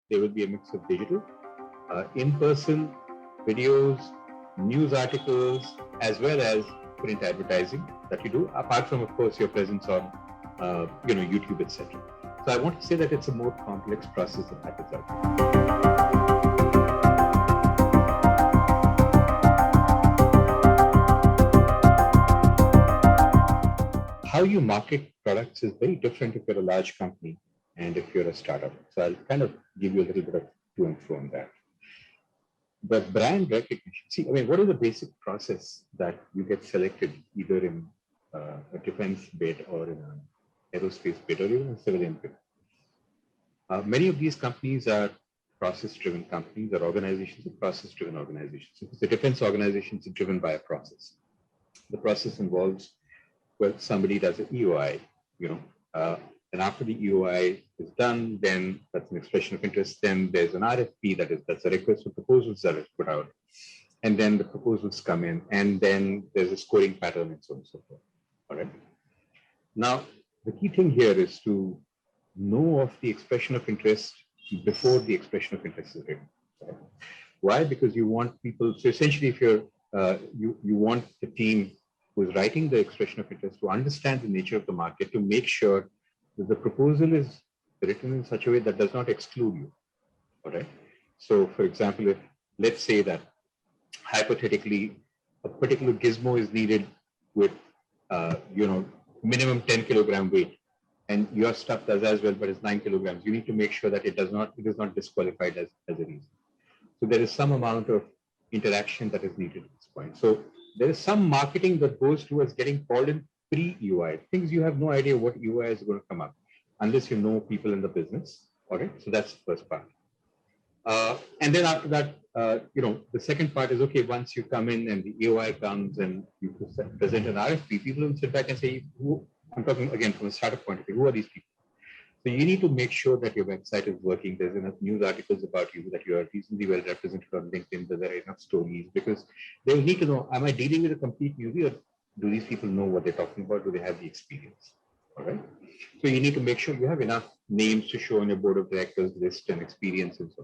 there will be a mix of digital, in-person, videos, news articles, as well as print advertising that you do, apart from, of course, your presence on, YouTube, etc. So I want to say that it's a more complex process that happens out there. How you market products is very different if you're a large company and if you're a startup. So I'll kind of give you a little bit of to and fro on that. The brand recognition. See, I mean, what is the basic process that you get selected either in a defense bid or in an aerospace bid or even a civilian bid? Many of these companies are process-driven companies or organizations are process-driven organizations. So the defense organizations are driven by a process. The process involves, well, somebody does an EOI, and after the EOI is done, then that's an expression of interest. Then there's an RFP, that's a request for proposals that is put out. And then the proposals come in, and then there's a scoring pattern and so on and so forth. All right. Now, the key thing here is to know of the expression of interest before the expression of interest is written. Right? Why? Because you want people, so essentially if you're, you want the team who's writing the expression of interest to understand the nature of the market, to make sure that the proposal is written in such a way that does not exclude you. All right. So, for example, if let's say that hypothetically a particular gizmo is needed with, minimum 10 kilogram weight, and your stuff does as well, but it's 9 kilograms, you need to make sure that it is not disqualified as a reason. So there is some amount of interaction that is needed at this point. So there is some marketing that goes towards getting called in pre-UI, things you have no idea what UI is going to come up unless you know people in the business. All right, so that's the first part. And then after that, the second part is, okay, once you come in and the EOI comes and you present an RFP, people will sit back and say, I'm talking again from a startup point of view, who are these people? So you need to make sure that your website is working. There's enough news articles about you, that you are reasonably well represented on LinkedIn, that there are enough stories, because they'll need to know, am I dealing with a complete newbie, or do these people know what they're talking about? Do they have the experience? All right. So you need to make sure you have enough names to show on your board of directors list and experience and so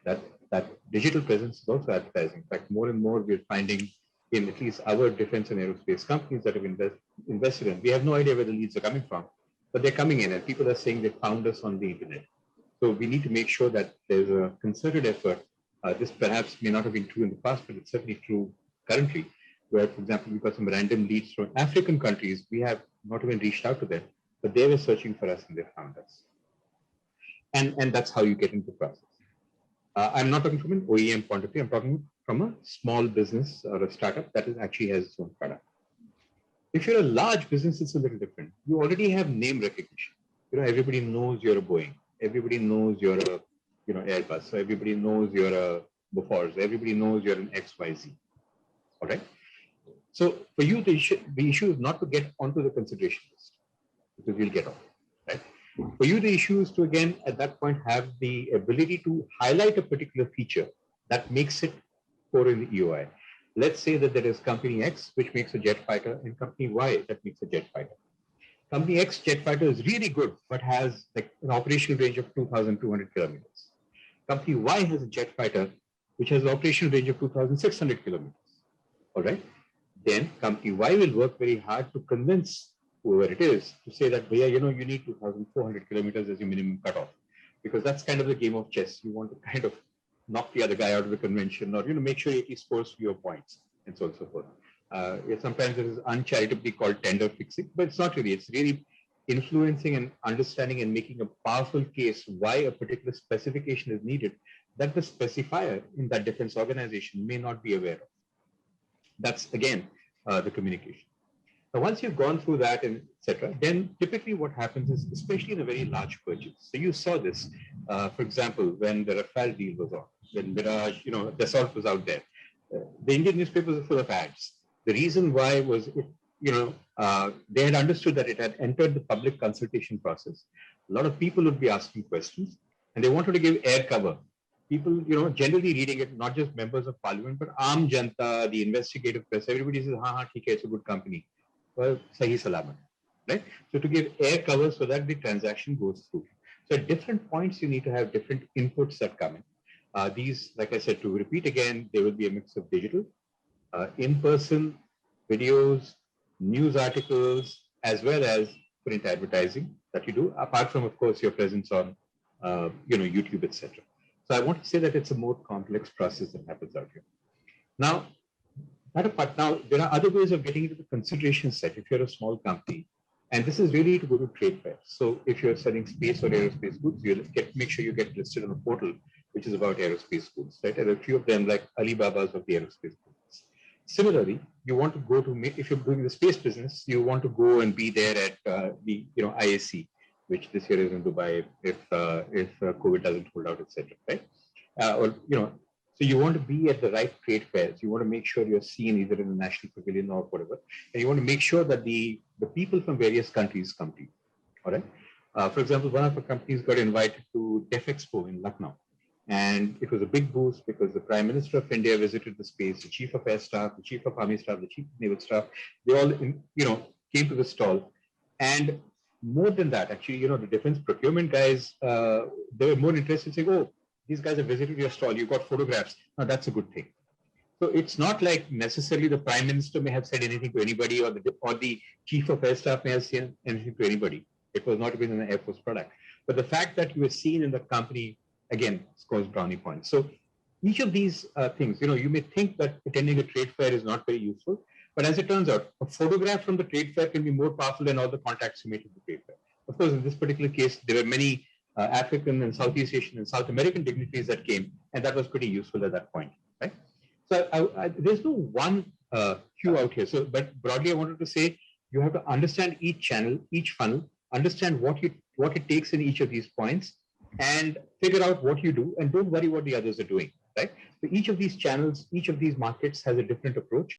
on. That digital presence is also advertising. In fact, more and more we're finding in at least our defense and aerospace companies that have invested in, we have no idea where the leads are coming from, but they're coming in and people are saying they found us on the internet. So we need to make sure that there's a concerted effort. This perhaps may not have been true in the past, but it's certainly true currently, where, for example, we've got some random leads from African countries. We have not even reached out to them, but they were searching for us and they found us. And that's how you get into the process. I'm not talking from an OEM point of view. I'm talking from a small business or a startup that actually has its own product. If you're a large business, it's a little different. You already have name recognition. Everybody knows you're a Boeing. Everybody knows you're a, Airbus. So everybody knows you're a Bofors. Everybody knows you're an XYZ. All right. So for you, the issue is not to get onto the consideration list, because you'll get off. Right. For you, the issue is to, again, at that point, have the ability to highlight a particular feature that makes it for an EOI. Let's say that there is company X, which makes a jet fighter, and company Y that makes a jet fighter. Company X jet fighter is really good, but has like an operational range of 2,200 kilometers. Company Y has a jet fighter, which has an operational range of 2,600 kilometers. All right. Then company Y will work very hard to convince whoever it is to say that, you need 2,400 kilometers as your minimum cutoff, because that's kind of the game of chess. You want to kind of knock the other guy out of the convention, or make sure he scores fewer points, and so on and so forth. Sometimes it is uncharitably called tender fixing, but it's not really. It's really influencing and understanding and making a powerful case why a particular specification is needed that the specifier in that defense organization may not be aware of. That's, again, the communication. Now, once you've gone through that and etc., then typically what happens is, especially in a very large purchase. So you saw this, for example, when the Rafale deal was on, when Mirage, Dassault was out there. The Indian newspapers are full of ads. The reason why was, they had understood that it had entered the public consultation process. A lot of people would be asking questions, and they wanted to give air cover. People, generally reading it, not just members of parliament, but Aam Janta, the investigative press, everybody says, theek hai, it's a good company. Well, sahi salamat, right? So to give air cover so that the transaction goes through. So at different points, you need to have different inputs that come in. These, like I said, to repeat again, there will be a mix of digital, in-person, videos, news articles, as well as print advertising that you do, apart from, of course, your presence on, YouTube, etc. So I want to say that it's a more complex process that happens out here. Now, now there are other ways of getting into the consideration set if you're a small company. And this is really to go to trade fairs. So if you're selling space or aerospace goods, you'll make sure you get listed on a portal which is about aerospace goods, right? And a few of them, like Alibaba's of the aerospace goods. Similarly, you want to go to, if you're doing the space business, you want to go and be there at the IAC, which this year is in Dubai if COVID doesn't hold out, etc. Right? So you want to be at the right trade fairs. You want to make sure you're seen either in the National Pavilion or whatever, and you want to make sure that the people from various countries come to you. All right. For example, one of our companies got invited to DEF Expo in Lucknow. And it was a big boost because the Prime Minister of India visited the space, the Chief of Air Staff, the Chief of Army Staff, the Chief of Naval Staff. They all, came to the stall. And more than that, actually, the defense procurement guys, they were more interested in saying, oh, these guys have visited your stall. You've got photographs. Now, that's a good thing. So it's not like necessarily the Prime Minister may have said anything to anybody or the Chief of Air Staff may have said anything to anybody. It was not even an Air Force product. But the fact that you were seen in the company, again, scores brownie points. So each of these things, you may think that attending a trade fair is not very useful, but as it turns out, a photograph from the trade fair can be more powerful than all the contacts you made at the trade fair. Of course, in this particular case, there were many African and Southeast Asian and South American dignitaries that came, and that was pretty useful at that point, right? So there's no one cue out here. So, but broadly, I wanted to say you have to understand each channel, each funnel, understand what it takes in each of these points, and figure out what you do, and don't worry what the others are doing, right? So each of these channels, each of these markets has a different approach.